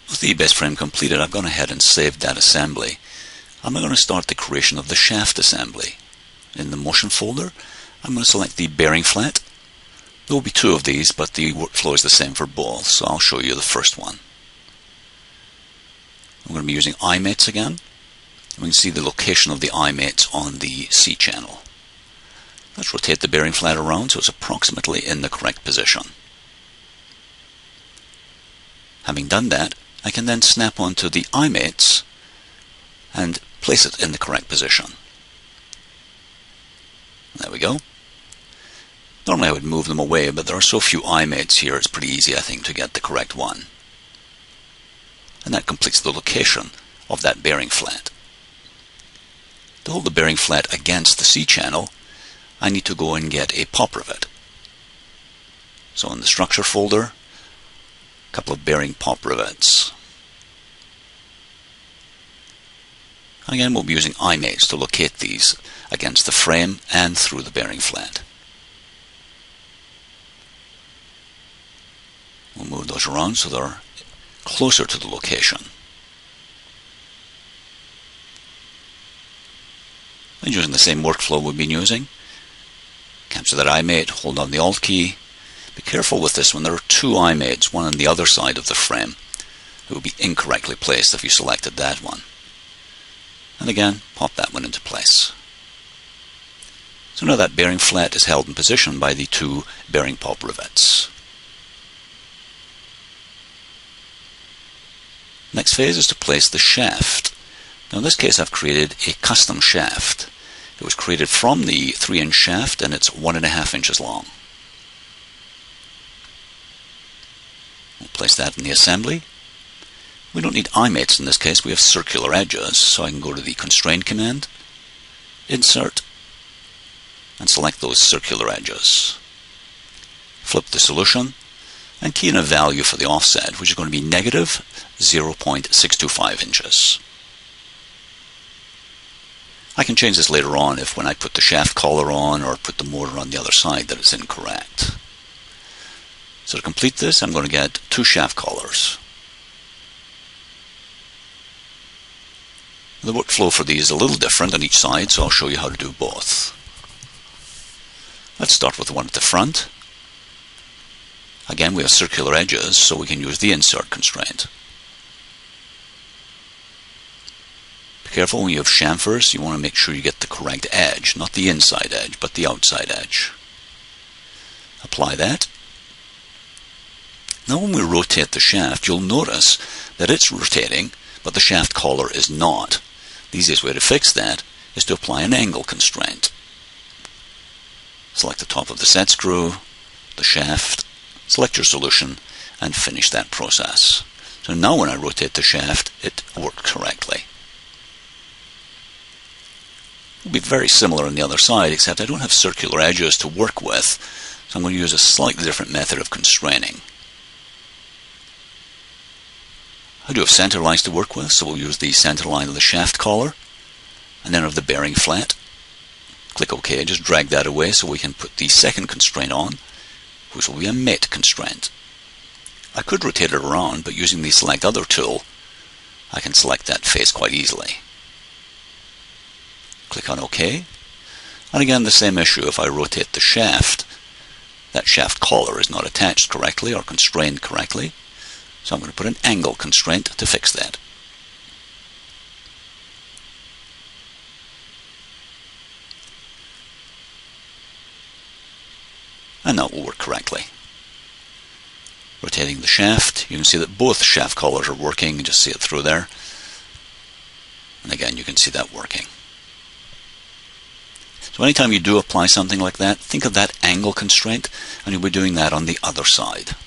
With the base frame completed, I've gone ahead and saved that assembly. I'm going to start the creation of the shaft assembly. In the motion folder, I'm going to select the bearing flat. There will be two of these, but the workflow is the same for both, so I'll show you the first one. I'm going to be using eye mates again. We can see the location of the eye mates on the C channel. Let's rotate the bearing flat around so it's approximately in the correct position. Having done that, I can then snap onto the eye mates and place it in the correct position. There we go. Normally I would move them away, but there are so few eye mates here, it's pretty easy, I think, to get the correct one. And that completes the location of that bearing flat. To hold the bearing flat against the C channel, I need to go and get a pop rivet. So in the structure folder, a couple of bearing pop rivets. Again, we'll be using eye mates to locate these against the frame and through the bearing flat. We'll move those around so they're closer to the location. And using the same workflow we've been using, capture that eye mate, hold down the Alt key. Be careful with this one, there are two eye mates, one on the other side of the frame. It will be incorrectly placed if you selected that one. And again, pop that one into place. So now that bearing flat is held in position by the two bearing pop rivets. Next phase is to place the shaft. Now in this case I've created a custom shaft. It was created from the 3-inch shaft and it's 1.5 inches long. We'll place that in the assembly. We don't need eye mates in this case, we have circular edges, so I can go to the constraint command, insert, and select those circular edges. Flip the solution and key in a value for the offset, which is going to be negative 0.625 inches. I can change this later on if when I put the shaft collar on or put the motor on the other side that it's incorrect. So to complete this, I'm going to get two shaft collars. The workflow for these is a little different on each side, so I'll show you how to do both. Let's start with the one at the front. Again, we have circular edges, so we can use the insert constraint. Be careful when you have chamfers, you want to make sure you get the correct edge, not the inside edge, but the outside edge. Apply that. Now when we rotate the shaft, you'll notice that it's rotating, but the shaft collar is not. The easiest way to fix that is to apply an angle constraint. Select the top of the set screw, the shaft, select your solution, and finish that process. So now when I rotate the shaft, it worked correctly. It will be very similar on the other side, except I don't have circular edges to work with, so I'm going to use a slightly different method of constraining. I do have center lines to work with, so we'll use the center line of the shaft collar, and then of the bearing flat. Click OK, just drag that away so we can put the second constraint on, which will be a mate constraint. I could rotate it around, but using the Select Other tool, I can select that face quite easily. Click on OK, and again the same issue. If I rotate the shaft, that shaft collar is not attached correctly or constrained correctly. So I'm going to put an angle constraint to fix that. And that will work correctly. Rotating the shaft, you can see that both shaft collars are working. You just see it through there. And again, you can see that working. So anytime you do apply something like that, think of that angle constraint, and you'll be doing that on the other side.